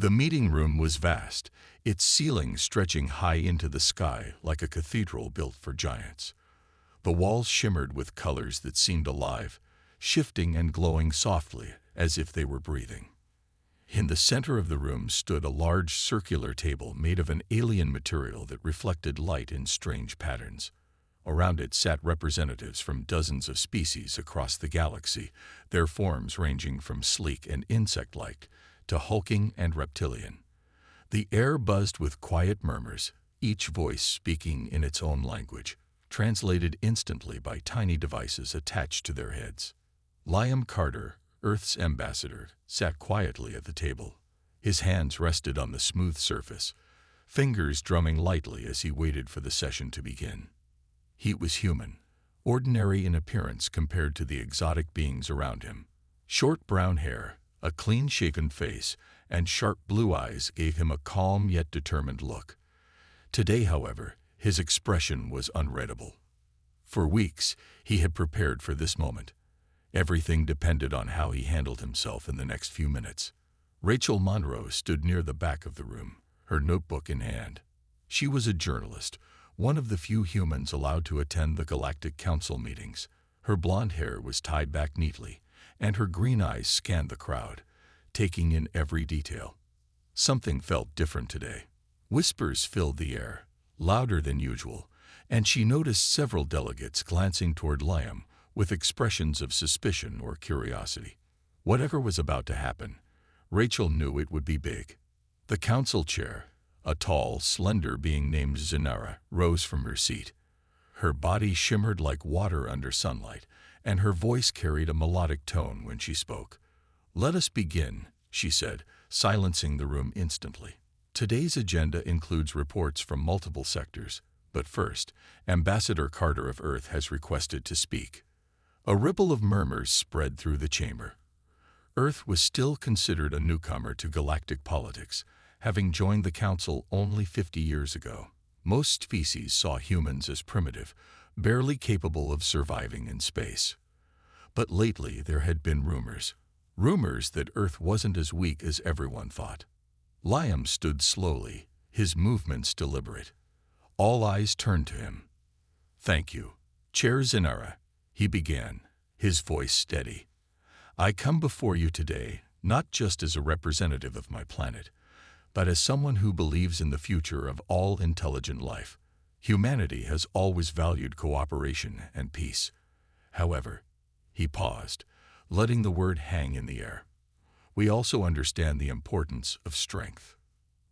The meeting room was vast, its ceiling stretching high into the sky like a cathedral built for giants. The walls shimmered with colors that seemed alive, shifting and glowing softly as if they were breathing. In the center of the room stood a large circular table made of an alien material that reflected light in strange patterns. Around it sat representatives from dozens of species across the galaxy, their forms ranging from sleek and insect-like to hulking and reptilian. The air buzzed with quiet murmurs, each voice speaking in its own language, translated instantly by tiny devices attached to their heads. Liam Carter, Earth's ambassador, sat quietly at the table. His hands rested on the smooth surface, fingers drumming lightly as he waited for the session to begin. He was human, ordinary in appearance compared to the exotic beings around him. Short brown hair, a clean-shaven face, and sharp blue eyes gave him a calm yet determined look. Today, however, his expression was unreadable. For weeks, he had prepared for this moment. Everything depended on how he handled himself in the next few minutes. Rachel Monroe stood near the back of the room, her notebook in hand. She was a journalist, one of the few humans allowed to attend the Galactic Council meetings. Her blonde hair was tied back neatly, and her green eyes scanned the crowd, taking in every detail. Something felt different today. Whispers filled the air, louder than usual, and she noticed several delegates glancing toward Liam with expressions of suspicion or curiosity. Whatever was about to happen, Rachel knew it would be big. The council chair, a tall, slender being named Zenara, rose from her seat. Her body shimmered like water under sunlight, and her voice carried a melodic tone when she spoke. "Let us begin," she said, silencing the room instantly. Today's agenda includes reports from multiple sectors, but first, Ambassador Carter of Earth has requested to speak. A ripple of murmurs spread through the chamber. Earth was still considered a newcomer to galactic politics, having joined the Council only 50 years ago. Most species saw humans as primitive, barely capable of surviving in space. But lately there had been rumors that Earth wasn't as weak as everyone thought. Liam stood slowly, his movements deliberate. All eyes turned to him. "Thank you, Chair Zenara," he began, his voice steady. "I come before you today not just as a representative of my planet, but as someone who believes in the future of all intelligent life. Humanity has always valued cooperation and peace. However," he paused, letting the word hang in the air, "we also understand the importance of strength."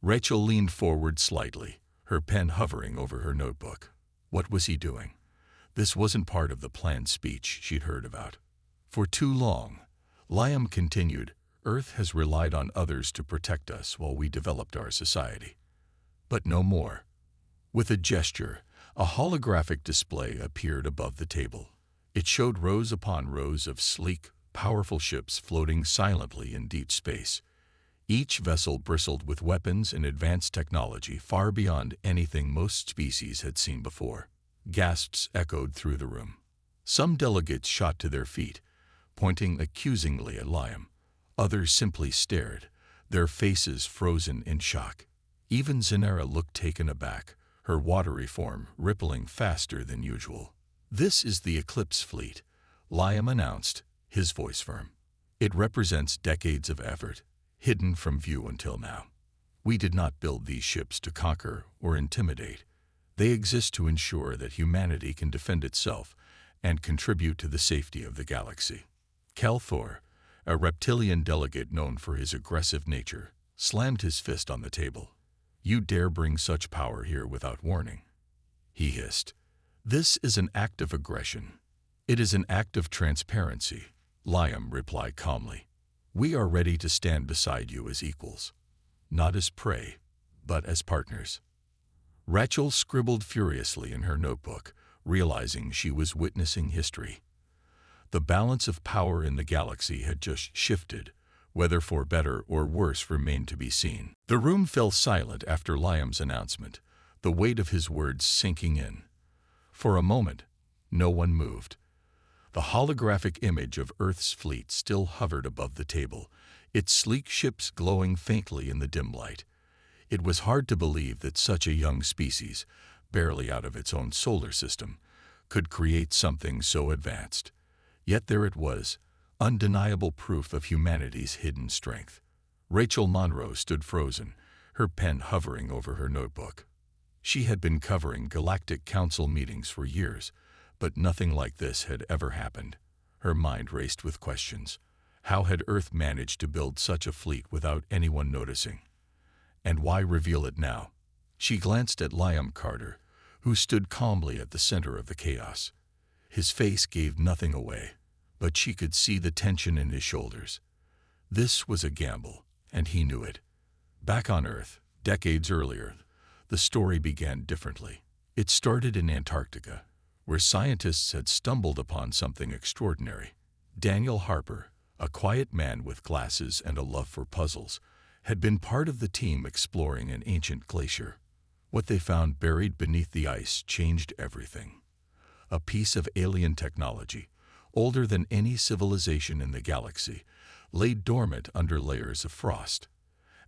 Rachel leaned forward slightly, her pen hovering over her notebook. What was he doing? This wasn't part of the planned speech she'd heard about. "For too long," Liam continued, "Earth has relied on others to protect us while we developed our society. But no more." With a gesture, a holographic display appeared above the table. It showed rows upon rows of sleek, powerful ships floating silently in deep space. Each vessel bristled with weapons and advanced technology far beyond anything most species had seen before. Gasps echoed through the room. Some delegates shot to their feet, pointing accusingly at Liam. Others simply stared, their faces frozen in shock. Even Zenara looked taken aback, her watery form rippling faster than usual. "This is the Eclipse Fleet," Liam announced, his voice firm. "It represents decades of effort, hidden from view until now. We did not build these ships to conquer or intimidate. They exist to ensure that humanity can defend itself and contribute to the safety of the galaxy." Kelthor, a reptilian delegate known for his aggressive nature, slammed his fist on the table. "You dare bring such power here without warning?" he hissed. "This is an act of aggression. It is an act of transparency," Liam replied calmly. "We are ready to stand beside you as equals, not as prey, but as partners." Rachel scribbled furiously in her notebook, realizing she was witnessing history. The balance of power in the galaxy had just shifted. Whether for better or worse remained to be seen. The room fell silent after Liam's announcement, the weight of his words sinking in. For a moment, no one moved. The holographic image of Earth's fleet still hovered above the table, its sleek ships glowing faintly in the dim light. It was hard to believe that such a young species, barely out of its own solar system, could create something so advanced. Yet there it was, undeniable proof of humanity's hidden strength. Rachel Monroe stood frozen, her pen hovering over her notebook. She had been covering Galactic Council meetings for years, but nothing like this had ever happened. Her mind raced with questions. How had Earth managed to build such a fleet without anyone noticing? And why reveal it now? She glanced at Liam Carter, who stood calmly at the center of the chaos. His face gave nothing away, but she could see the tension in his shoulders. This was a gamble, and he knew it. Back on Earth, decades earlier, the story began differently. It started in Antarctica, where scientists had stumbled upon something extraordinary. Daniel Harper, a quiet man with glasses and a love for puzzles, had been part of the team exploring an ancient glacier. What they found buried beneath the ice changed everything. A piece of alien technology, older than any civilization in the galaxy, lay dormant under layers of frost.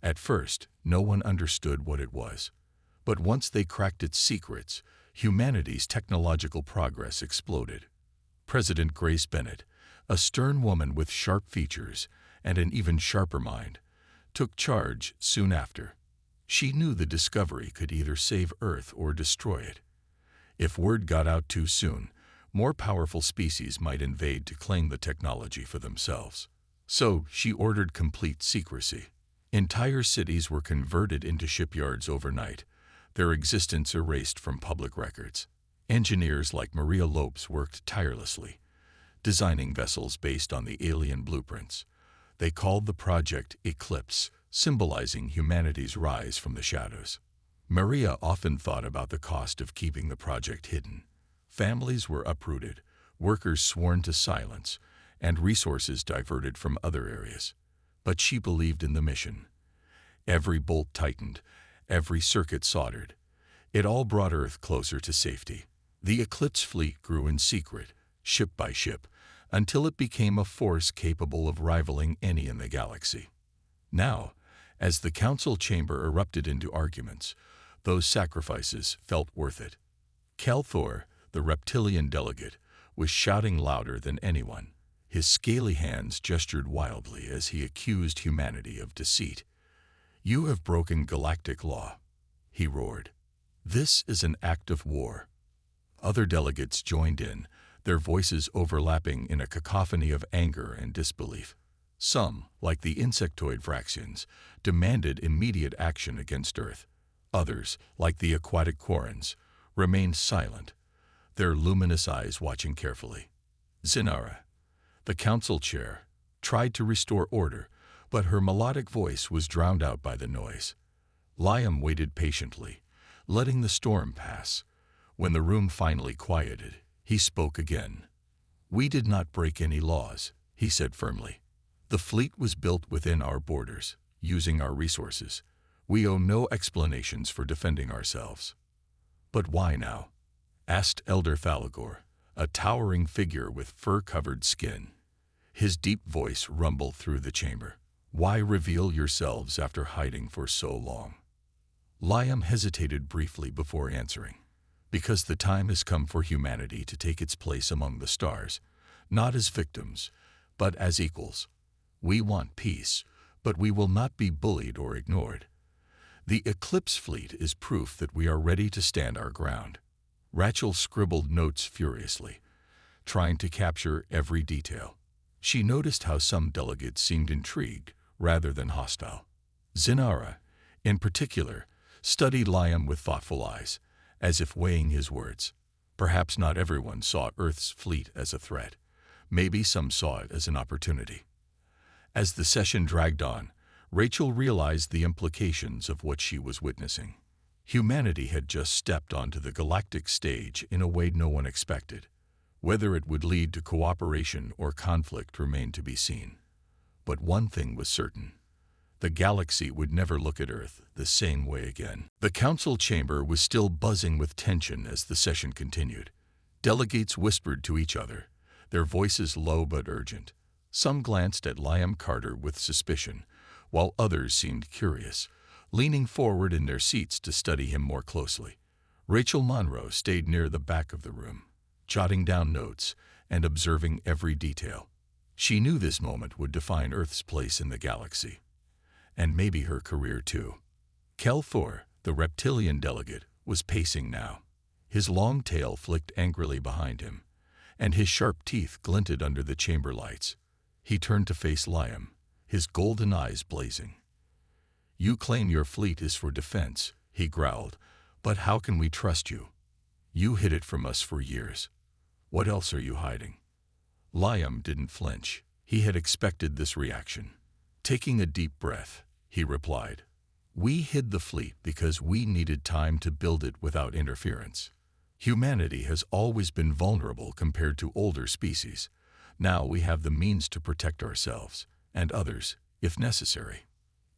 At first, no one understood what it was. But once they cracked its secrets, humanity's technological progress exploded. President Grace Bennett, a stern woman with sharp features and an even sharper mind, took charge soon after. She knew the discovery could either save Earth or destroy it. If word got out too soon, more powerful species might invade to claim the technology for themselves. So she ordered complete secrecy. Entire cities were converted into shipyards overnight, their existence erased from public records. Engineers like Maria Lopes worked tirelessly, designing vessels based on the alien blueprints. They called the project Eclipse, symbolizing humanity's rise from the shadows. Maria often thought about the cost of keeping the project hidden. Families were uprooted, workers sworn to silence, and resources diverted from other areas. But she believed in the mission. Every bolt tightened, every circuit soldered. It all brought Earth closer to safety. The Eclipse fleet grew in secret, ship by ship, until it became a force capable of rivaling any in the galaxy. Now, as the council chamber erupted into arguments, those sacrifices felt worth it. Kelthor, the reptilian delegate, was shouting louder than anyone. His scaly hands gestured wildly as he accused humanity of deceit. "You have broken galactic law," he roared. "This is an act of war." Other delegates joined in, their voices overlapping in a cacophony of anger and disbelief. Some, like the insectoid Vraxians, demanded immediate action against Earth. Others, like the aquatic Quarrens, remained silent, their luminous eyes watching carefully. Zinara, the council chair, tried to restore order, but her melodic voice was drowned out by the noise. Liam waited patiently, letting the storm pass. When the room finally quieted, he spoke again. "We did not break any laws," he said firmly. "The fleet was built within our borders, using our resources. We owe no explanations for defending ourselves." "But why now?" asked Elder Thalagor, a towering figure with fur-covered skin. His deep voice rumbled through the chamber. "Why reveal yourselves after hiding for so long?" Liam hesitated briefly before answering. "Because the time has come for humanity to take its place among the stars, not as victims, but as equals. We want peace, but we will not be bullied or ignored. The Eclipse fleet is proof that we are ready to stand our ground." Rachel scribbled notes furiously, trying to capture every detail. She noticed how some delegates seemed intrigued rather than hostile. Zinara, in particular, studied Liam with thoughtful eyes, as if weighing his words. Perhaps not everyone saw Earth's fleet as a threat. Maybe some saw it as an opportunity. As the session dragged on, Rachel realized the implications of what she was witnessing. Humanity had just stepped onto the galactic stage in a way no one expected. Whether it would lead to cooperation or conflict remained to be seen. But one thing was certain. The galaxy would never look at Earth the same way again. The council chamber was still buzzing with tension as the session continued. Delegates whispered to each other, their voices low but urgent. Some glanced at Liam Carter with suspicion, while others seemed curious, leaning forward in their seats to study him more closely. Rachel Monroe stayed near the back of the room, jotting down notes and observing every detail. She knew this moment would define Earth's place in the galaxy, and maybe her career too. Kel Thor, the reptilian delegate, was pacing now. His long tail flicked angrily behind him, and his sharp teeth glinted under the chamber lights. He turned to face Liam, his golden eyes blazing. "You claim your fleet is for defense," he growled, "but how can we trust you? You hid it from us for years. What else are you hiding?" Liam didn't flinch. He had expected this reaction. Taking a deep breath, he replied, "We hid the fleet because we needed time to build it without interference. Humanity has always been vulnerable compared to older species. Now we have the means to protect ourselves, and others, if necessary."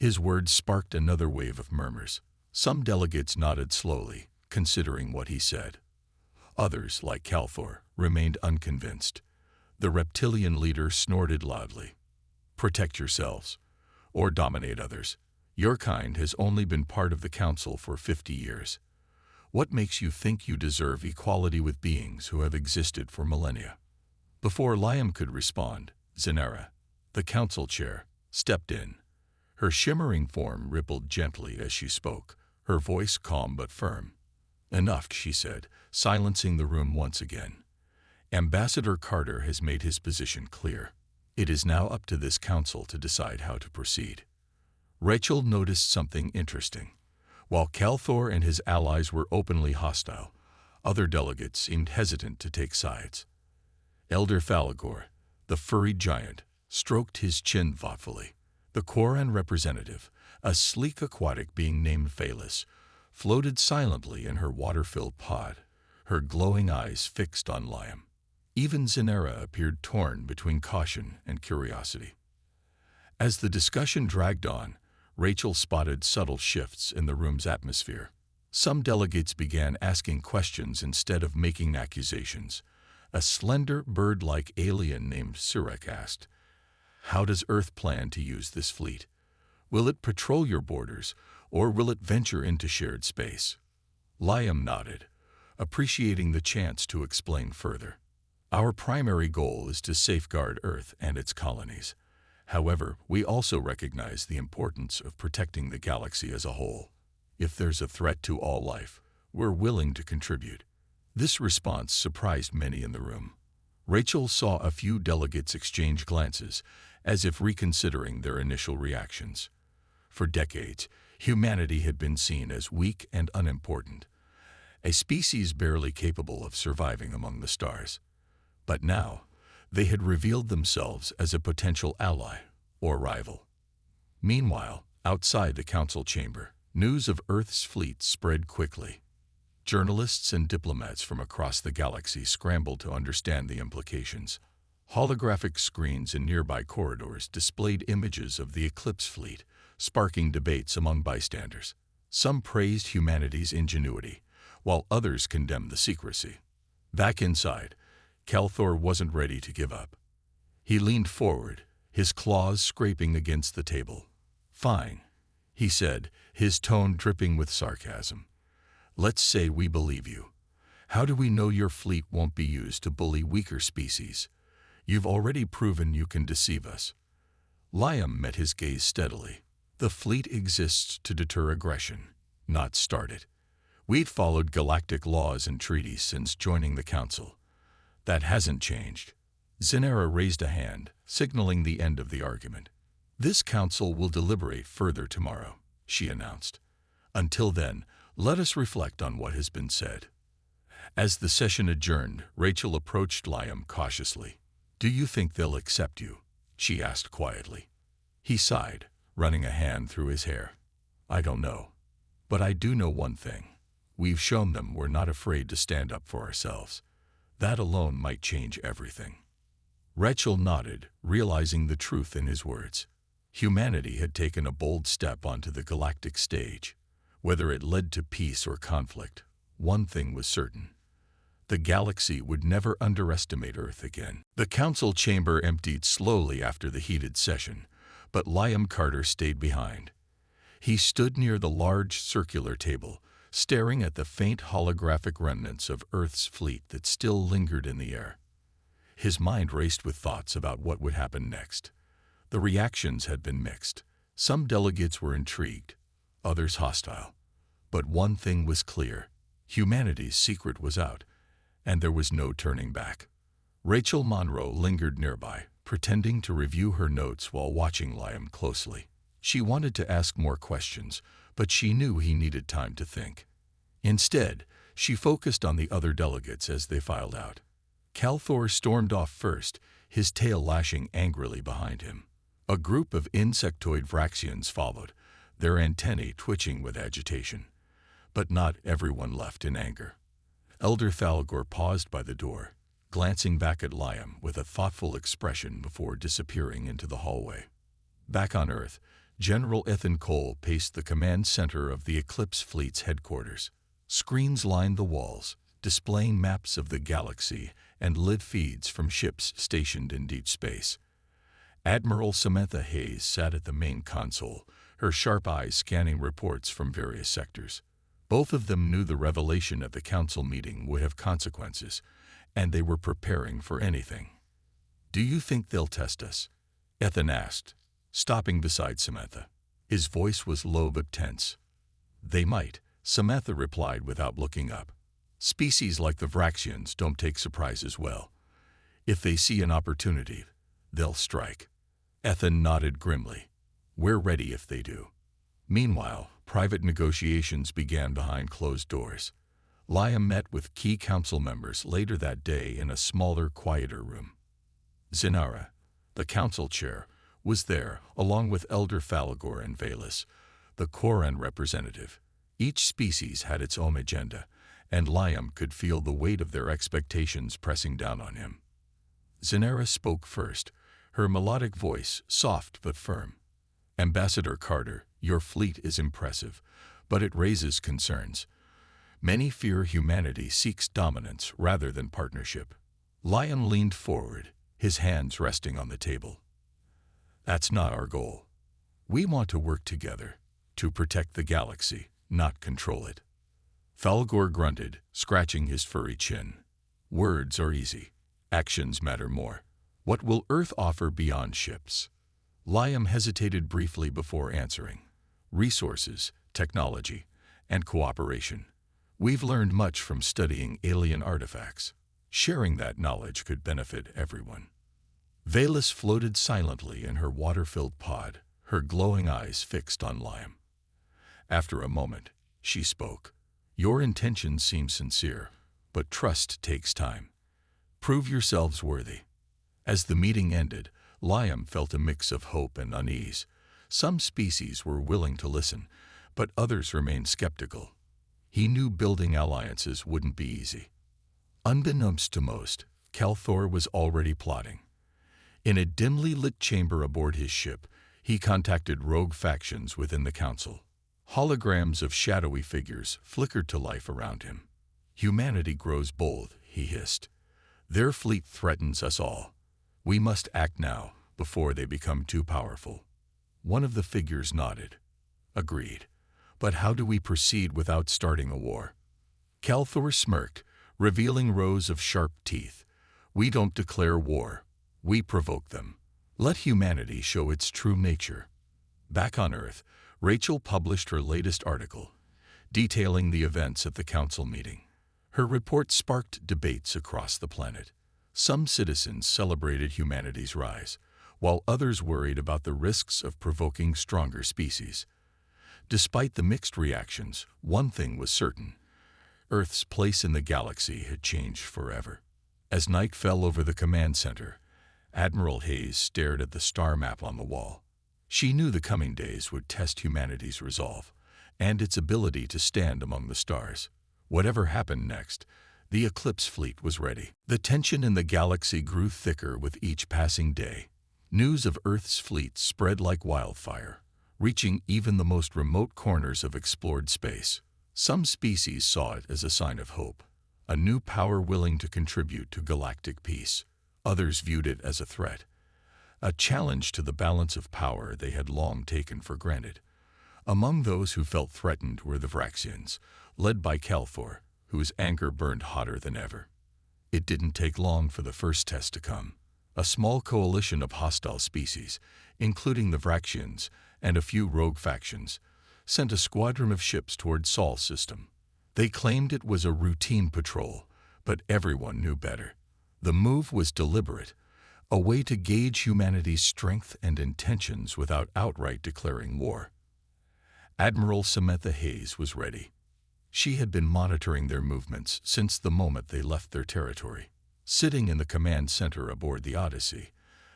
His words sparked another wave of murmurs. Some delegates nodded slowly, considering what he said. Others, like Calthor, remained unconvinced. The reptilian leader snorted loudly. "Protect yourselves, or dominate others. Your kind has only been part of the Council for 50 years. What makes you think you deserve equality with beings who have existed for millennia?" Before Liam could respond, Zenera, the council chair, stepped in. Her shimmering form rippled gently as she spoke, her voice calm but firm. "Enough," she said, silencing the room once again. "Ambassador Carter has made his position clear. It is now up to this council to decide how to proceed." Rachel noticed something interesting. While Calthor and his allies were openly hostile, other delegates seemed hesitant to take sides. Elder Thalagor, the furry giant, stroked his chin thoughtfully. The Koran representative, a sleek aquatic being named Phalis, floated silently in her water-filled pod, her glowing eyes fixed on Liam. Even Zenera appeared torn between caution and curiosity. As the discussion dragged on, Rachel spotted subtle shifts in the room's atmosphere. Some delegates began asking questions instead of making accusations. A slender, bird-like alien named Surak asked, "How does Earth plan to use this fleet? Will it patrol your borders, or will it venture into shared space?" Liam nodded, appreciating the chance to explain further. "Our primary goal is to safeguard Earth and its colonies. However, we also recognize the importance of protecting the galaxy as a whole. If there's a threat to all life, we're willing to contribute." This response surprised many in the room. Rachel saw a few delegates exchange glances, as if reconsidering their initial reactions. For decades, humanity had been seen as weak and unimportant, a species barely capable of surviving among the stars. But now, they had revealed themselves as a potential ally or rival. Meanwhile, outside the council chamber, news of Earth's fleet spread quickly. Journalists and diplomats from across the galaxy scrambled to understand the implications. Holographic screens in nearby corridors displayed images of the Eclipse fleet, sparking debates among bystanders. Some praised humanity's ingenuity, while others condemned the secrecy. Back inside, Calthor wasn't ready to give up. He leaned forward, his claws scraping against the table. "Fine," he said, his tone dripping with sarcasm. "Let's say we believe you. How do we know your fleet won't be used to bully weaker species? You've already proven you can deceive us." Liam met his gaze steadily. "The fleet exists to deter aggression, not start it. We've followed galactic laws and treaties since joining the Council. That hasn't changed." Zenera raised a hand, signaling the end of the argument. "This council will deliberate further tomorrow," she announced. "Until then, let us reflect on what has been said." As the session adjourned, Rachel approached Liam cautiously. "Do you think they'll accept you?" she asked quietly. He sighed, running a hand through his hair. "I don't know. But I do know one thing. We've shown them we're not afraid to stand up for ourselves. That alone might change everything." Rachel nodded, realizing the truth in his words. Humanity had taken a bold step onto the galactic stage. Whether it led to peace or conflict, one thing was certain. The galaxy would never underestimate Earth again. The council chamber emptied slowly after the heated session, but Liam Carter stayed behind. He stood near the large circular table, staring at the faint holographic remnants of Earth's fleet that still lingered in the air. His mind raced with thoughts about what would happen next. The reactions had been mixed. Some delegates were intrigued, others hostile. But one thing was clear: humanity's secret was out, and there was no turning back. Rachel Monroe lingered nearby, pretending to review her notes while watching Liam closely. She wanted to ask more questions, but she knew he needed time to think. Instead, she focused on the other delegates as they filed out. Calthor stormed off first, his tail lashing angrily behind him. A group of insectoid Vraxians followed, their antennae twitching with agitation. But not everyone left in anger. Elder Thalgor paused by the door, glancing back at Liam with a thoughtful expression before disappearing into the hallway. Back on Earth, General Ethan Cole paced the command center of the Eclipse Fleet's headquarters. Screens lined the walls, displaying maps of the galaxy and live feeds from ships stationed in deep space. Admiral Samantha Hayes sat at the main console, her sharp eyes scanning reports from various sectors. Both of them knew the revelation at the council meeting would have consequences, and they were preparing for anything. "Do you think they'll test us?" Ethan asked, stopping beside Samantha. His voice was low but tense. "They might," Samantha replied without looking up. "Species like the Vraxians don't take surprises well. If they see an opportunity, they'll strike." Ethan nodded grimly. "We're ready if they do." Meanwhile, private negotiations began behind closed doors. Liam met with key council members later that day in a smaller, quieter room. Zinara, the council chair, was there, along with Elder Falagor and Valus, the Koran representative. Each species had its own agenda, and Liam could feel the weight of their expectations pressing down on him. Zinara spoke first, her melodic voice soft but firm. "Ambassador Carter, your fleet is impressive, but it raises concerns. Many fear humanity seeks dominance rather than partnership." Liam leaned forward, his hands resting on the table. "That's not our goal. We want to work together, to protect the galaxy, not control it." Falgor grunted, scratching his furry chin. "Words are easy. Actions matter more. What will Earth offer beyond ships?" Liam hesitated briefly before answering. "Resources, technology, and cooperation. We've learned much from studying alien artifacts. Sharing that knowledge could benefit everyone." Valus floated silently in her water-filled pod, her glowing eyes fixed on Liam. After a moment, she spoke. "Your intentions seem sincere, but trust takes time. Prove yourselves worthy." As the meeting ended, Liam felt a mix of hope and unease. Some species were willing to listen, but others remained skeptical. He knew building alliances wouldn't be easy. Unbeknownst to most, Calthor was already plotting. In a dimly lit chamber aboard his ship, he contacted rogue factions within the council. Holograms of shadowy figures flickered to life around him. "Humanity grows bold," he hissed. "Their fleet threatens us all. We must act now, before they become too powerful." One of the figures nodded. "Agreed. But how do we proceed without starting a war?" Calthor smirked, revealing rows of sharp teeth. "We don't declare war. We provoke them. Let humanity show its true nature." Back on Earth, Rachel published her latest article, detailing the events at the council meeting. Her report sparked debates across the planet. Some citizens celebrated humanity's rise, while others worried about the risks of provoking stronger species. Despite the mixed reactions, one thing was certain: Earth's place in the galaxy had changed forever. As night fell over the command center, Admiral Hayes stared at the star map on the wall. She knew the coming days would test humanity's resolve and its ability to stand among the stars. Whatever happened next, the Eclipse fleet was ready. The tension in the galaxy grew thicker with each passing day. News of Earth's fleet spread like wildfire, reaching even the most remote corners of explored space. Some species saw it as a sign of hope. a new power willing to contribute to galactic peace. Others viewed it as a threat, a challenge to the balance of power they had long taken for granted. Among those who felt threatened were the Vraxians, led by Calthor, whose anger burned hotter than ever. It didn't take long for the first test to come. A small coalition of hostile species, including the Vraxians and a few rogue factions, sent a squadron of ships toward Sol's system. They claimed it was a routine patrol, but everyone knew better. The move was deliberate, a way to gauge humanity's strength and intentions without outright declaring war. Admiral Samantha Hayes was ready. She had been monitoring their movements since the moment they left their territory. Sitting in the command center aboard the Odyssey,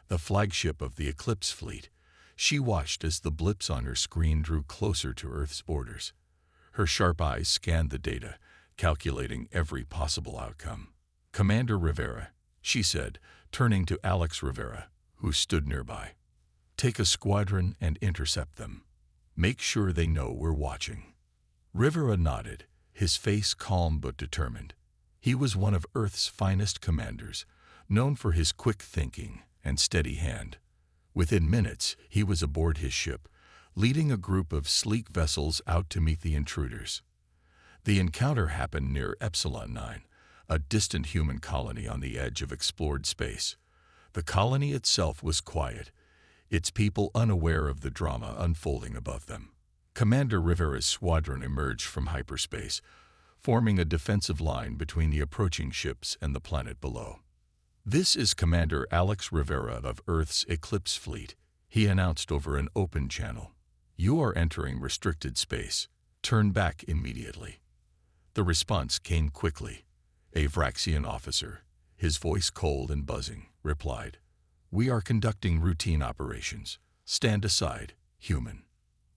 the flagship of the Eclipse fleet, she watched as the blips on her screen drew closer to Earth's borders. Her sharp eyes scanned the data, calculating every possible outcome. "Commander Rivera," she said, turning to Alex Rivera, who stood nearby. "Take a squadron and intercept them. Make sure they know we're watching." Rivera nodded, his face calm but determined. He was one of Earth's finest commanders, known for his quick thinking and steady hand. Within minutes, he was aboard his ship, leading a group of sleek vessels out to meet the intruders. The encounter happened near Epsilon 9, a distant human colony on the edge of explored space. The colony itself was quiet, its people unaware of the drama unfolding above them. Commander Rivera's squadron emerged from hyperspace, forming a defensive line between the approaching ships and the planet below. "This is Commander Alex Rivera of Earth's Eclipse fleet," he announced over an open channel. "You are entering restricted space. Turn back immediately." The response came quickly. A Vraxian officer, his voice cold and buzzing, replied, "We are conducting routine operations. Stand aside, human."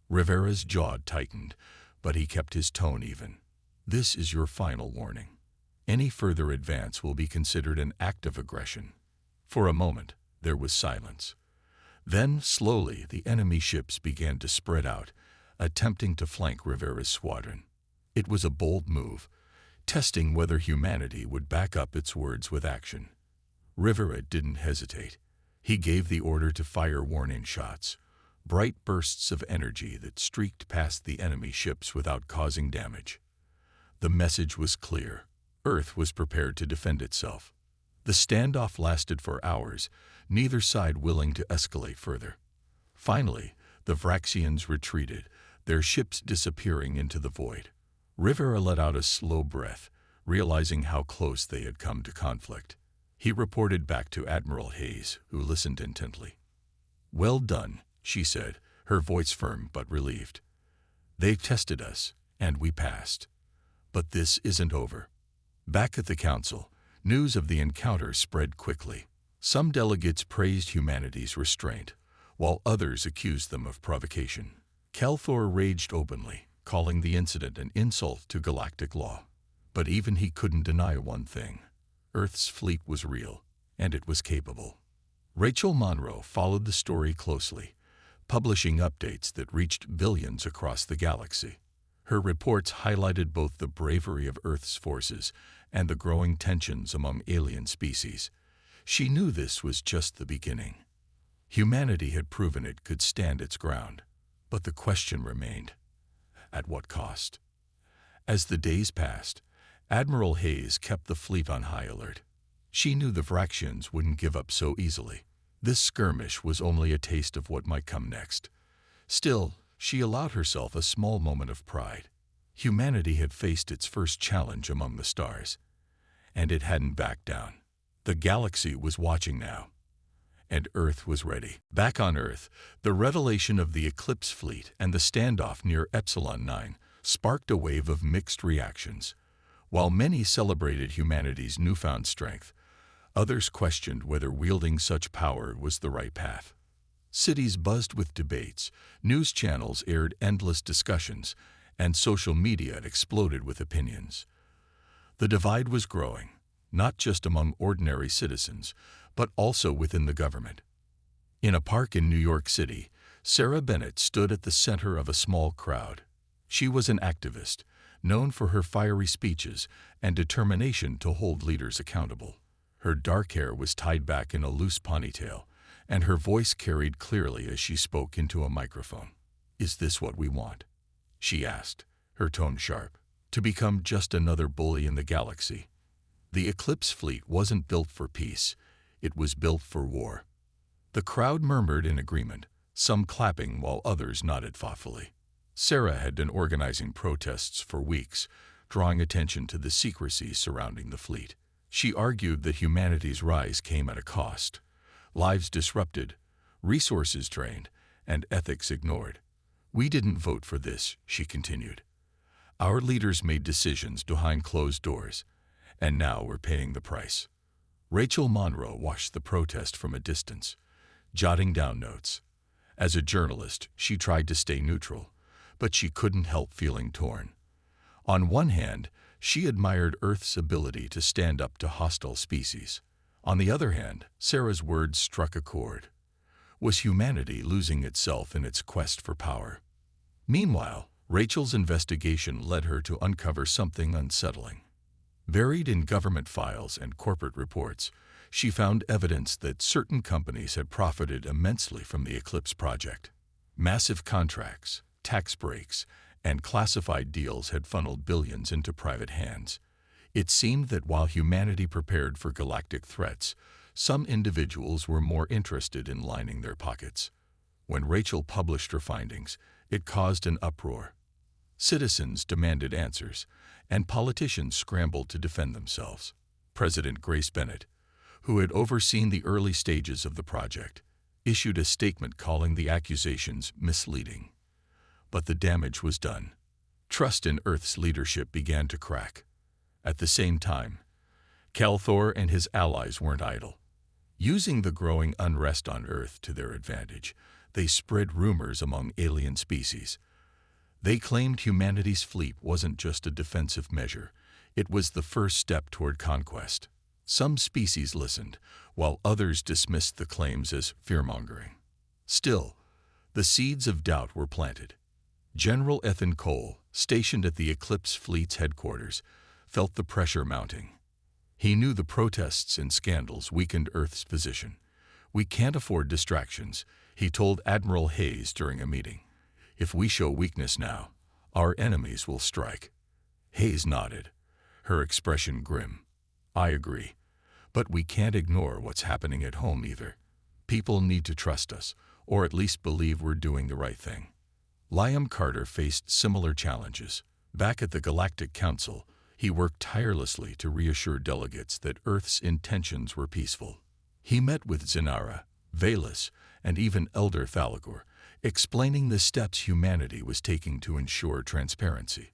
Rivera's jaw tightened, but he kept his tone even. "This is your final warning. Any further advance will be considered an act of aggression." For a moment, there was silence. Then, slowly, the enemy ships began to spread out, attempting to flank Rivera's squadron. It was a bold move, testing whether humanity would back up its words with action. Rivera didn't hesitate. He gave the order to fire warning shots, bright bursts of energy that streaked past the enemy ships without causing damage. The message was clear. Earth was prepared to defend itself. The standoff lasted for hours, neither side willing to escalate further. Finally, the Vraxians retreated, their ships disappearing into the void. Rivera let out a slow breath, realizing how close they had come to conflict. He reported back to Admiral Hayes, who listened intently. "Well done," she said, her voice firm but relieved. "They've tested us, and we passed. But this isn't over." Back at the council, news of the encounter spread quickly. Some delegates praised humanity's restraint, while others accused them of provocation. Calthor raged openly, calling the incident an insult to galactic law. But even he couldn't deny one thing. Earth's fleet was real, and it was capable. Rachel Monroe followed the story closely, publishing updates that reached billions across the galaxy. Her reports highlighted both the bravery of Earth's forces and the growing tensions among alien species. She knew this was just the beginning. Humanity had proven it could stand its ground, but the question remained, at what cost? As the days passed, Admiral Hayes kept the fleet on high alert. She knew the Vraxians wouldn't give up so easily. This skirmish was only a taste of what might come next. Still, she allowed herself a small moment of pride. Humanity had faced its first challenge among the stars, and it hadn't backed down. The galaxy was watching now, and Earth was ready. Back on Earth, the revelation of the Eclipse fleet and the standoff near Epsilon 9 sparked a wave of mixed reactions. While many celebrated humanity's newfound strength, others questioned whether wielding such power was the right path. Cities buzzed with debates, news channels aired endless discussions, and social media exploded with opinions. The divide was growing, not just among ordinary citizens, but also within the government. In a park in New York City, Sarah Bennett stood at the center of a small crowd. She was an activist, known for her fiery speeches and determination to hold leaders accountable. Her dark hair was tied back in a loose ponytail, and her voice carried clearly as she spoke into a microphone. "Is this what we want?" she asked, her tone sharp. "To become just another bully in the galaxy?" The Eclipse fleet wasn't built for peace, it was built for war. The crowd murmured in agreement, some clapping while others nodded thoughtfully. Sarah had been organizing protests for weeks, drawing attention to the secrecy surrounding the fleet. She argued that humanity's rise came at a cost: lives disrupted, resources drained, and ethics ignored. "We didn't vote for this," she continued. "Our leaders made decisions behind closed doors, and now we're paying the price." Rachel Monroe watched the protest from a distance, jotting down notes. As a journalist, she tried to stay neutral, but she couldn't help feeling torn. On one hand, she admired Earth's ability to stand up to hostile species. On the other hand, Sarah's words struck a chord. Was humanity losing itself in its quest for power? Meanwhile, Rachel's investigation led her to uncover something unsettling. Buried in government files and corporate reports, she found evidence that certain companies had profited immensely from the Eclipse project. Massive contracts, tax breaks, and classified deals had funneled billions into private hands. It seemed that while humanity prepared for galactic threats, some individuals were more interested in lining their pockets. When Rachel published her findings, it caused an uproar. Citizens demanded answers, and politicians scrambled to defend themselves. President Grace Bennett, who had overseen the early stages of the project, issued a statement calling the accusations misleading. But the damage was done. Trust in Earth's leadership began to crack. At the same time, Calthor and his allies weren't idle. Using the growing unrest on Earth to their advantage, they spread rumors among alien species. They claimed humanity's fleet wasn't just a defensive measure, it was the first step toward conquest. Some species listened, while others dismissed the claims as fear-mongering. Still, the seeds of doubt were planted. General Ethan Cole, stationed at the Eclipse fleet's headquarters, felt the pressure mounting. He knew the protests and scandals weakened Earth's position. "We can't afford distractions," he told Admiral Hayes during a meeting. "If we show weakness now, our enemies will strike." Hayes nodded, her expression grim. "I agree. But we can't ignore what's happening at home either. People need to trust us, or at least believe we're doing the right thing." Liam Carter faced similar challenges. Back at the Galactic Council, he worked tirelessly to reassure delegates that Earth's intentions were peaceful. He met with Zenara, Valus, and even Elder Thalagor, explaining the steps humanity was taking to ensure transparency.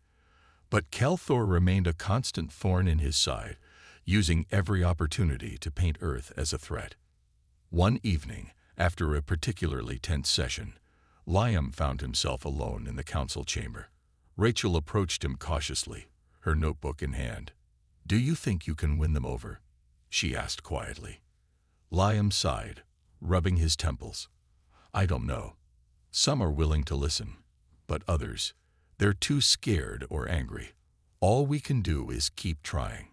But Calthor remained a constant thorn in his side, using every opportunity to paint Earth as a threat. One evening, after a particularly tense session, Liam found himself alone in the council chamber. Rachel approached him cautiously, her notebook in hand. "Do you think you can win them over?" she asked quietly. Liam sighed, rubbing his temples. "I don't know. Some are willing to listen, but others, they're too scared or angry. All we can do is keep trying."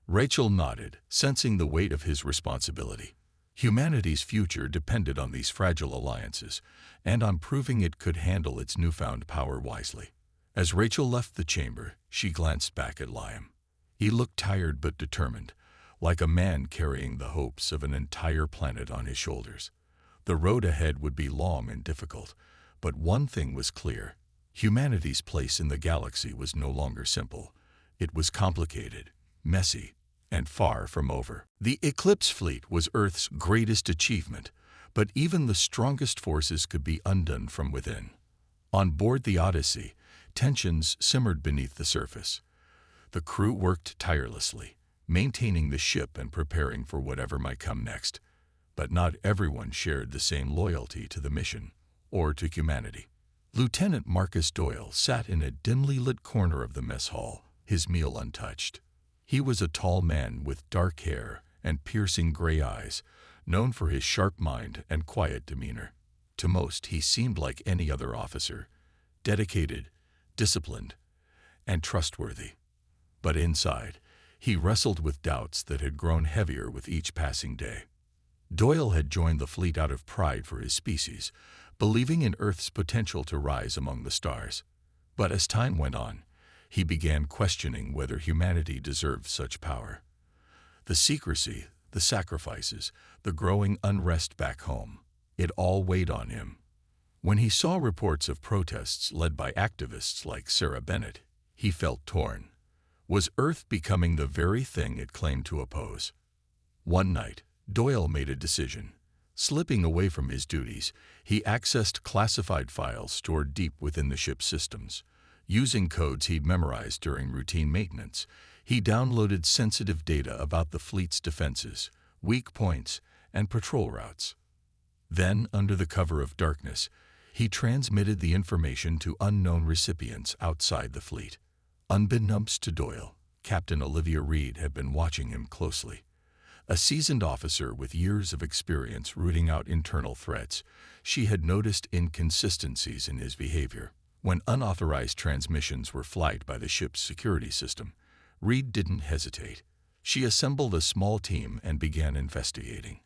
Rachel nodded, sensing the weight of his responsibility. Humanity's future depended on these fragile alliances, and on proving it could handle its newfound power wisely. As Rachel left the chamber, she glanced back at Liam. He looked tired but determined, like a man carrying the hopes of an entire planet on his shoulders. The road ahead would be long and difficult, but one thing was clear. Humanity's place in the galaxy was no longer simple. It was complicated, messy, and far from over. The Eclipse fleet was Earth's greatest achievement, but even the strongest forces could be undone from within. On board the Odyssey, tensions simmered beneath the surface. The crew worked tirelessly, maintaining the ship and preparing for whatever might come next. But not everyone shared the same loyalty to the mission, or to humanity. Lieutenant Marcus Doyle sat in a dimly lit corner of the mess hall, his meal untouched. He was a tall man with dark hair and piercing gray eyes, known for his sharp mind and quiet demeanor. To most, he seemed like any other officer, dedicated, disciplined, and trustworthy. But inside, he wrestled with doubts that had grown heavier with each passing day. Doyle had joined the fleet out of pride for his species, believing in Earth's potential to rise among the stars. But as time went on, he began questioning whether humanity deserved such power. The secrecy, the sacrifices, the growing unrest back home, it all weighed on him. When he saw reports of protests led by activists like Sarah Bennett, he felt torn. Was Earth becoming the very thing it claimed to oppose? One night, Doyle made a decision. Slipping away from his duties, he accessed classified files stored deep within the ship's systems. Using codes he'd memorized during routine maintenance, he downloaded sensitive data about the fleet's defenses, weak points, and patrol routes. Then, under the cover of darkness, he transmitted the information to unknown recipients outside the fleet. Unbeknownst to Doyle, Captain Olivia Reed had been watching him closely. A seasoned officer with years of experience rooting out internal threats, she had noticed inconsistencies in his behavior. When unauthorized transmissions were flagged by the ship's security system, Reed didn't hesitate. She assembled a small team and began investigating.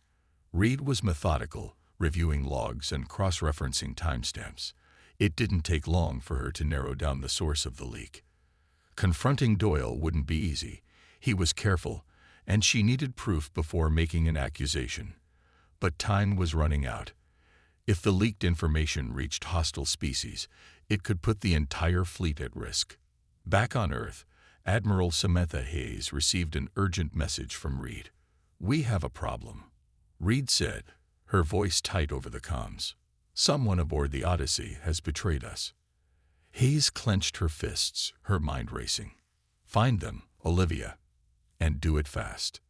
Reed was methodical, reviewing logs and cross-referencing timestamps. It didn't take long for her to narrow down the source of the leak. Confronting Doyle wouldn't be easy. He was careful, and she needed proof before making an accusation. But time was running out. If the leaked information reached hostile species, it could put the entire fleet at risk. Back on Earth, Admiral Samantha Hayes received an urgent message from Reed. "We have a problem," Reed said, her voice tight over the comms. "Someone aboard the Odyssey has betrayed us." Hayes clenched her fists, her mind racing. "Find them, Olivia, and do it fast."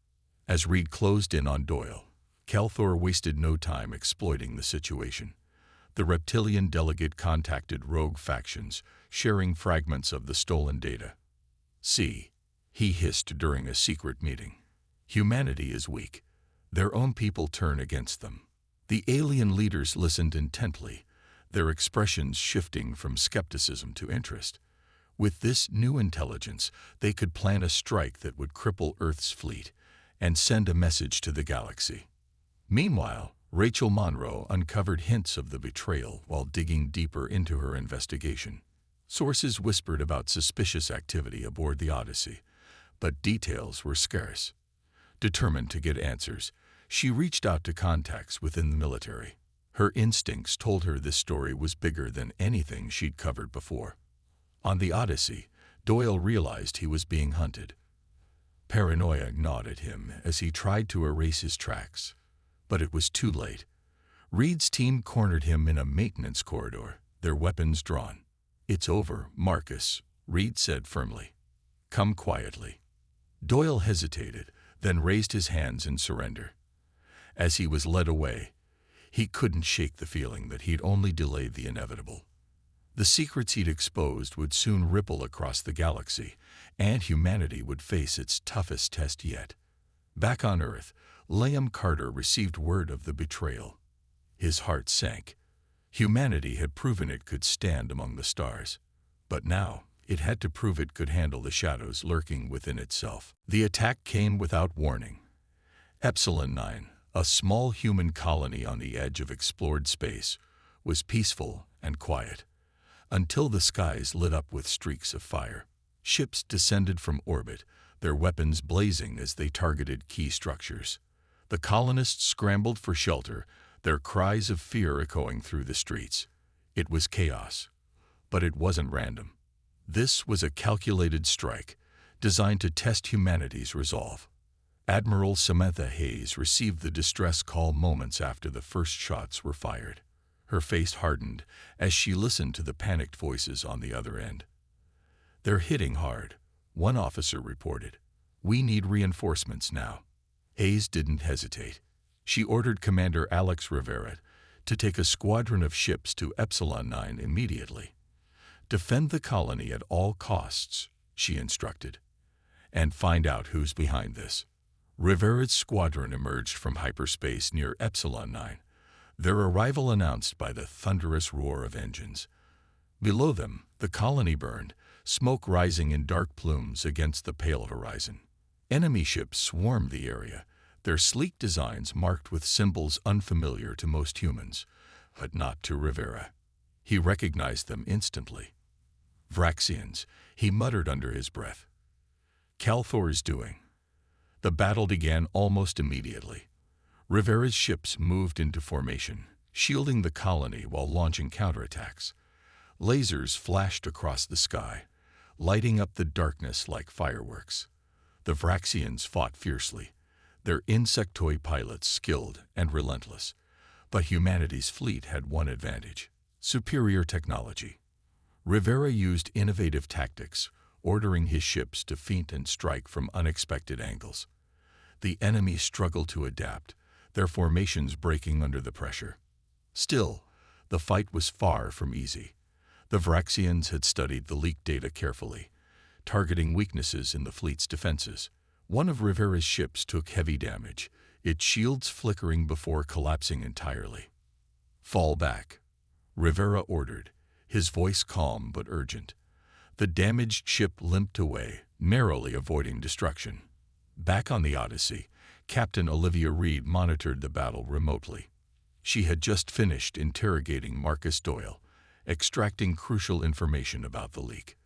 As Reed closed in on Doyle, Kelthor wasted no time exploiting the situation. The reptilian delegate contacted rogue factions, sharing fragments of the stolen data. "See," he hissed during a secret meeting. "Humanity is weak. Their own people turn against them." The alien leaders listened intently, their expressions shifting from skepticism to interest. With this new intelligence, they could plan a strike that would cripple Earth's fleet and send a message to the galaxy. Meanwhile, Rachel Monroe uncovered hints of the betrayal while digging deeper into her investigation. Sources whispered about suspicious activity aboard the Odyssey, but details were scarce. Determined to get answers, she reached out to contacts within the military. Her instincts told her this story was bigger than anything she'd covered before. On the Odyssey, Doyle realized he was being hunted. Paranoia gnawed at him as he tried to erase his tracks. But it was too late. Reed's team cornered him in a maintenance corridor, their weapons drawn. "It's over, Marcus," Reed said firmly. "Come quietly." Doyle hesitated, then raised his hands in surrender. As he was led away, he couldn't shake the feeling that he'd only delayed the inevitable. The secrets he'd exposed would soon ripple across the galaxy, and humanity would face its toughest test yet. Back on Earth, Liam Carter received word of the betrayal. His heart sank. Humanity had proven it could stand among the stars. But now, it had to prove it could handle the shadows lurking within itself. The attack came without warning. Epsilon 9, a small human colony on the edge of explored space, was peaceful and quiet, until the skies lit up with streaks of fire. Ships descended from orbit, their weapons blazing as they targeted key structures. The colonists scrambled for shelter, their cries of fear echoing through the streets. It was chaos, but it wasn't random. This was a calculated strike, designed to test humanity's resolve. Admiral Samantha Hayes received the distress call moments after the first shots were fired. Her face hardened as she listened to the panicked voices on the other end. "They're hitting hard," one officer reported. "We need reinforcements now." Hayes didn't hesitate. She ordered Commander Alex Rivera to take a squadron of ships to Epsilon 9 immediately. "Defend the colony at all costs," she instructed, "and find out who's behind this." Rivera's squadron emerged from hyperspace near Epsilon 9, their arrival announced by the thunderous roar of engines. Below them, the colony burned, smoke rising in dark plumes against the pale horizon. Enemy ships swarmed the area, their sleek designs marked with symbols unfamiliar to most humans, but not to Rivera. He recognized them instantly. Vraxians, he muttered under his breath. Calthor's doing. The battle began almost immediately. Rivera's ships moved into formation, shielding the colony while launching counterattacks. Lasers flashed across the sky, lighting up the darkness like fireworks. The Vraxians fought fiercely, their insectoid pilots skilled and relentless. But humanity's fleet had one advantage: superior technology. Rivera used innovative tactics, ordering his ships to feint and strike from unexpected angles. The enemy struggled to adapt, their formations breaking under the pressure. Still, the fight was far from easy. The Vraxians had studied the leaked data carefully, targeting weaknesses in the fleet's defenses. One of Rivera's ships took heavy damage, its shields flickering before collapsing entirely. "Fall back," Rivera ordered, his voice calm but urgent. The damaged ship limped away, narrowly avoiding destruction. Back on the Odyssey, Captain Olivia Reed monitored the battle remotely. She had just finished interrogating Marcus Doyle, extracting crucial information about the leak.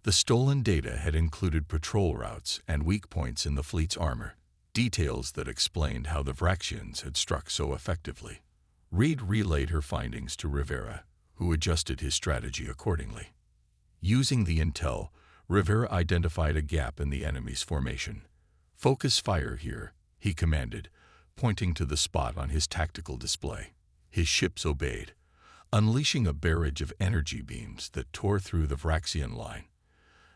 The stolen data had included patrol routes and weak points in the fleet's armor, details that explained how the Vraxians had struck so effectively. Reed relayed her findings to Rivera, who adjusted his strategy accordingly. Using the intel, Rivera identified a gap in the enemy's formation. "Focus fire here," he commanded, pointing to the spot on his tactical display. His ships obeyed, unleashing a barrage of energy beams that tore through the Vraxian line.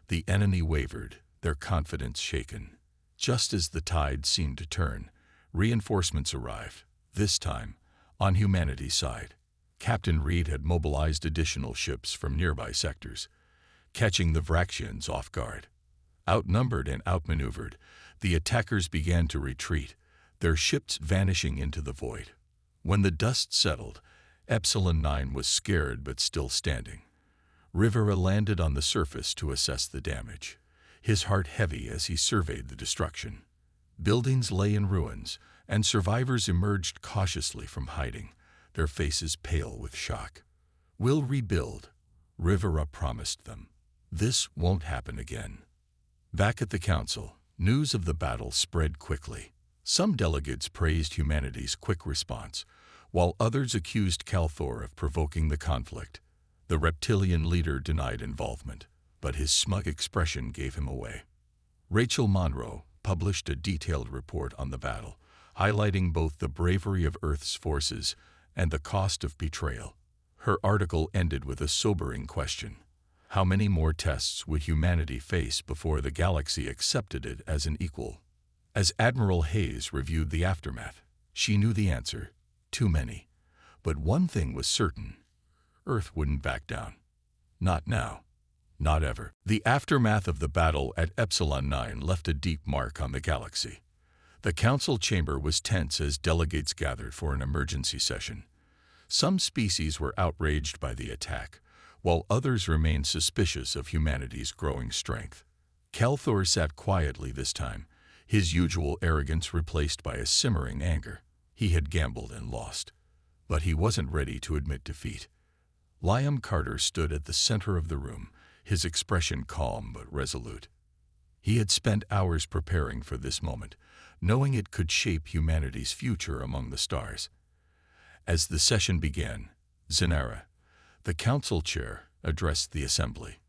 The enemy wavered, their confidence shaken. Just as the tide seemed to turn, reinforcements arrived, this time on humanity's side. Captain Reed had mobilized additional ships from nearby sectors, catching the Vraxians off guard. Outnumbered and outmaneuvered, the attackers began to retreat, their ships vanishing into the void. When the dust settled, Epsilon 9 was scared but still standing. Rivera landed on the surface to assess the damage, his heart heavy as he surveyed the destruction. Buildings lay in ruins, and survivors emerged cautiously from hiding, their faces pale with shock. "We'll rebuild," Rivera promised them. "This won't happen again." Back at the council, news of the battle spread quickly. Some delegates praised humanity's quick response, while others accused Calthor of provoking the conflict. The reptilian leader denied involvement, but his smug expression gave him away. Rachel Monroe published a detailed report on the battle, highlighting both the bravery of Earth's forces and the cost of betrayal. Her article ended with a sobering question: how many more tests would humanity face before the galaxy accepted it as an equal? As Admiral Hayes reviewed the aftermath, she knew the answer: too many. But one thing was certain: Earth wouldn't back down. Not now. Not ever. The aftermath of the battle at Epsilon 9 left a deep mark on the galaxy. The council chamber was tense as delegates gathered for an emergency session. Some species were outraged by the attack, while others remained suspicious of humanity's growing strength. Calthor sat quietly this time, his usual arrogance replaced by a simmering anger. He had gambled and lost, but he wasn't ready to admit defeat. Liam Carter stood at the center of the room, his expression calm but resolute. He had spent hours preparing for this moment, knowing it could shape humanity's future among the stars. As the session began, Zenara, the council chair, addressed the assembly.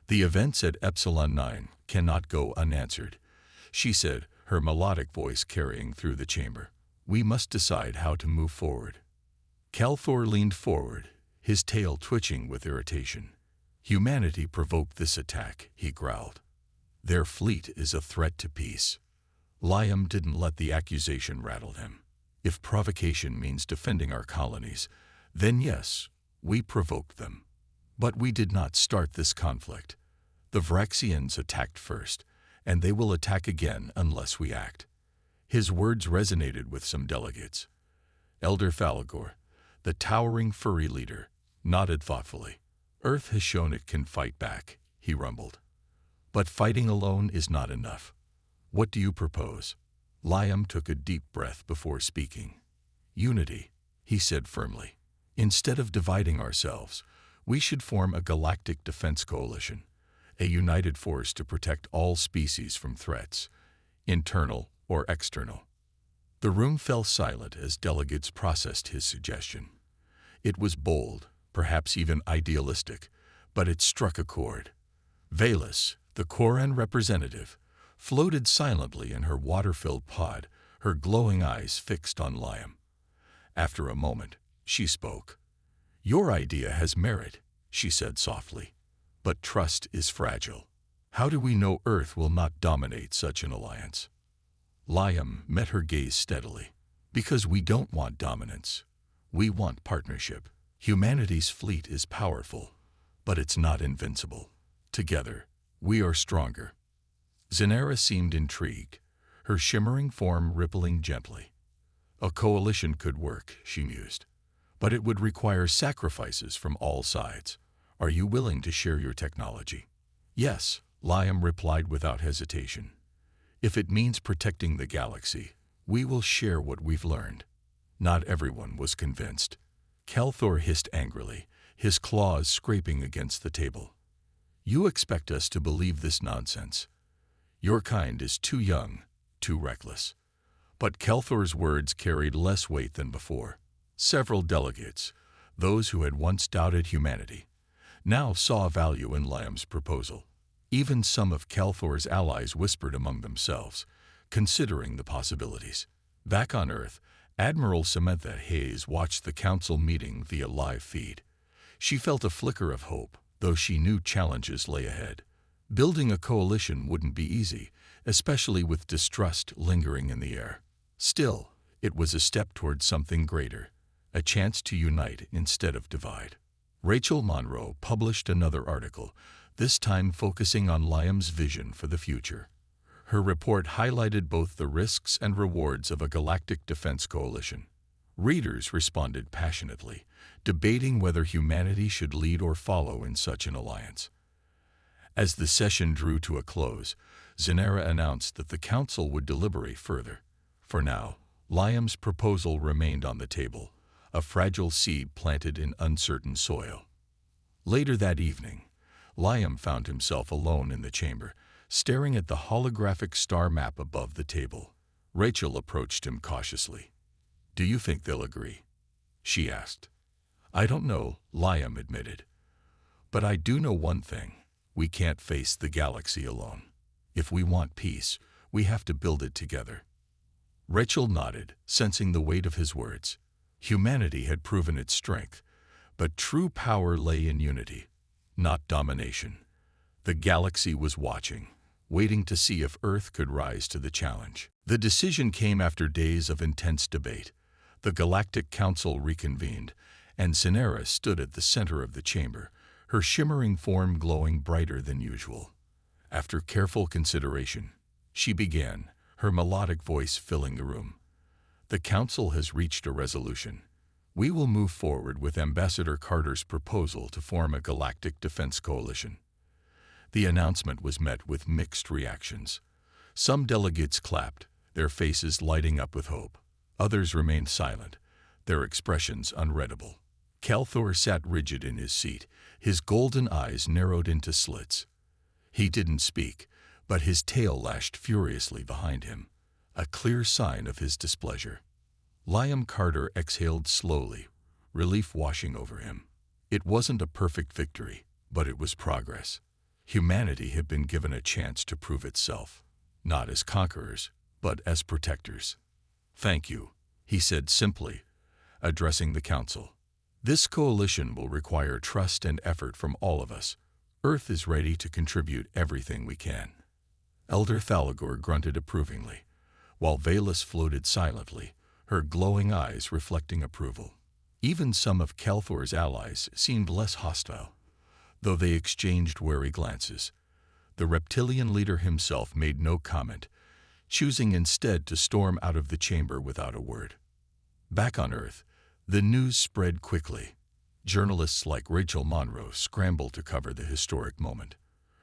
"The events at Epsilon 9 cannot go unanswered," she said, her melodic voice carrying through the chamber. "We must decide how to move forward." Calthor leaned forward, his tail twitching with irritation. "Humanity provoked this attack," he growled. "Their fleet is a threat to peace." Liam didn't let the accusation rattle him. "If provocation means defending our colonies, then yes, we provoked them. But we did not start this conflict. The Vraxians attacked first, and they will attack again unless we act." His words resonated with some delegates. Elder Falagor, the towering furry leader, nodded thoughtfully. "Earth has shown it can fight back," he rumbled. But fighting alone is not enough. What do you propose? Liam took a deep breath before speaking. Unity, he said firmly. Instead of dividing ourselves, we should form a galactic defense coalition, a united force to protect all species from threats, internal or external. The room fell silent as delegates processed his suggestion. It was bold, perhaps even idealistic, but it struck a chord. Velas, the Koran representative, floated silently in her water-filled pod, her glowing eyes fixed on Liam. After a moment, she spoke. Your idea has merit, she said softly, but trust is fragile. How do we know Earth will not dominate such an alliance? Liam met her gaze steadily. Because we don't want dominance. We want partnership. Humanity's fleet is powerful, but it's not invincible. Together, we are stronger. Zanera seemed intrigued, her shimmering form rippling gently. A coalition could work, she mused, but it would require sacrifices from all sides. Are you willing to share your technology? Yes, Liam replied without hesitation. If it means protecting the galaxy, we will share what we've learned. Not everyone was convinced. Kelthor hissed angrily, his claws scraping against the table. You expect us to believe this nonsense? Your kind is too young, too reckless. But Kelthor's words carried less weight than before. Several delegates, those who had once doubted humanity, now saw value in Liam's proposal. Even some of Kelthor's allies whispered among themselves, considering the possibilities. Back on Earth, Admiral Samantha Hayes watched the council meeting via live feed. She felt a flicker of hope, though she knew challenges lay ahead. Building a coalition wouldn't be easy, especially with distrust lingering in the air. Still, it was a step toward something greater, a chance to unite instead of divide. Rachel Monroe published another article, this time focusing on Liam's vision for the future. Her report highlighted both the risks and rewards of a galactic defense coalition. Readers responded passionately, debating whether humanity should lead or follow in such an alliance. As the session drew to a close, Zanera announced that the council would deliberate further. For now, Liam's proposal remained on the table, a fragile seed planted in uncertain soil. Later that evening, Liam found himself alone in the chamber, staring at the holographic star map above the table. Rachel approached him cautiously. Do you think they'll agree? She asked. I don't know, Liam admitted. But I do know one thing. We can't face the galaxy alone. If we want peace, we have to build it together. Rachel nodded, sensing the weight of his words. Humanity had proven its strength, but true power lay in unity, not domination. The galaxy was watching, waiting to see if Earth could rise to the challenge. The decision came after days of intense debate. The Galactic Council reconvened, and Zanera stood at the center of the chamber, her shimmering form glowing brighter than usual. After careful consideration, she began, her melodic voice filling the room. The Council has reached a resolution. We will move forward with Ambassador Carter's proposal to form a galactic defense coalition. The announcement was met with mixed reactions. Some delegates clapped, their faces lighting up with hope. Others remained silent, their expressions unreadable. Kelthor sat rigid in his seat, his golden eyes narrowed into slits. He didn't speak, but his tail lashed furiously behind him, a clear sign of his displeasure. Liam Carter exhaled slowly, relief washing over him. It wasn't a perfect victory, but it was progress. Humanity had been given a chance to prove itself, not as conquerors, but as protectors. Thank you, he said simply, addressing the council. This coalition will require trust and effort from all of us. Earth is ready to contribute everything we can. Elder Thalagor grunted approvingly, while Velas floated silently, her glowing eyes reflecting approval. Even some of Kelthor's allies seemed less hostile, though they exchanged wary glances. The reptilian leader himself made no comment, choosing instead to storm out of the chamber without a word. Back on Earth, the news spread quickly. Journalists like Rachel Monroe scrambled to cover the historic moment.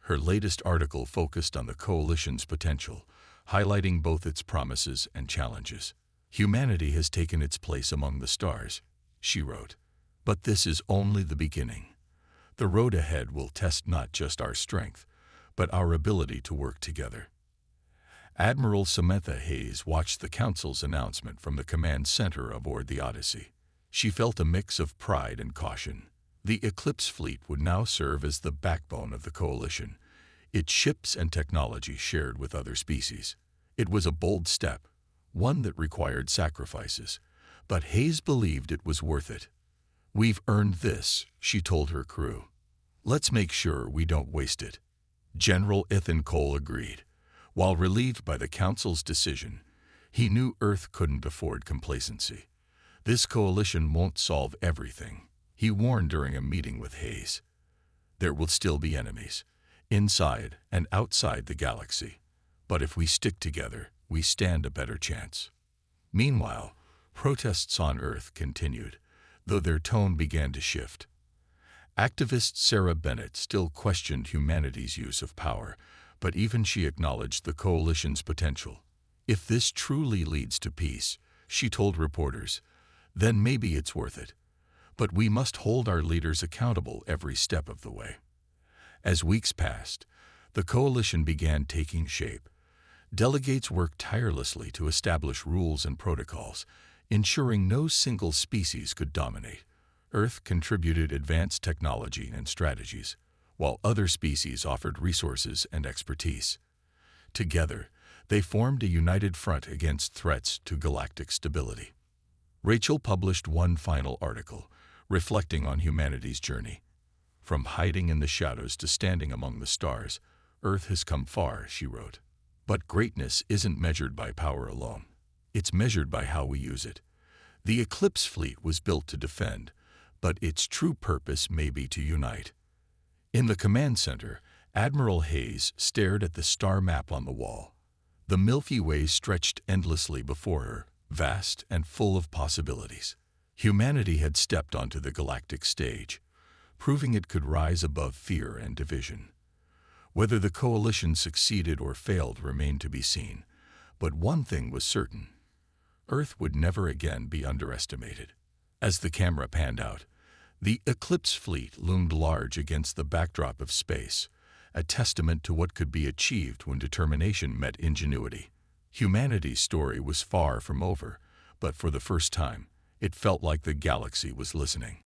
Her latest article focused on the Coalition's potential, highlighting both its promises and challenges. "Humanity has taken its place among the stars," she wrote. "But this is only the beginning. The road ahead will test not just our strength, but our ability to work together." Admiral Samantha Hayes watched the Council's announcement from the command center aboard the Odyssey. She felt a mix of pride and caution. The Eclipse fleet would now serve as the backbone of the Coalition, its ships and technology shared with other species. It was a bold step, one that required sacrifices, but Hayes believed it was worth it. "We've earned this," she told her crew. "Let's make sure we don't waste it." General Ethan Cole agreed. While relieved by the Council's decision, he knew Earth couldn't afford complacency. "This coalition won't solve everything," he warned during a meeting with Hayes. "There will still be enemies, inside and outside the galaxy. But if we stick together, we stand a better chance." Meanwhile, protests on Earth continued, though their tone began to shift. Activist Sarah Bennett still questioned humanity's use of power, but even she acknowledged the Coalition's potential. "If this truly leads to peace," she told reporters, "then maybe it's worth it. But we must hold our leaders accountable every step of the way." As weeks passed, the Coalition began taking shape. Delegates worked tirelessly to establish rules and protocols, ensuring no single species could dominate. Earth contributed advanced technology and strategies, while other species offered resources and expertise. Together, they formed a united front against threats to galactic stability. Rachel published one final article, reflecting on humanity's journey. "From hiding in the shadows to standing among the stars, Earth has come far," she wrote. "But greatness isn't measured by power alone. It's measured by how we use it. The Eclipse fleet was built to defend, but its true purpose may be to unite." In the command center, Admiral Hayes stared at the star map on the wall. The Milky Way stretched endlessly before her, vast and full of possibilities. Humanity had stepped onto the galactic stage, proving it could rise above fear and division. Whether the Coalition succeeded or failed remained to be seen, but one thing was certain: Earth would never again be underestimated. As the camera panned out, the Eclipse fleet loomed large against the backdrop of space, a testament to what could be achieved when determination met ingenuity. Humanity's story was far from over, but for the first time, it felt like the galaxy was listening.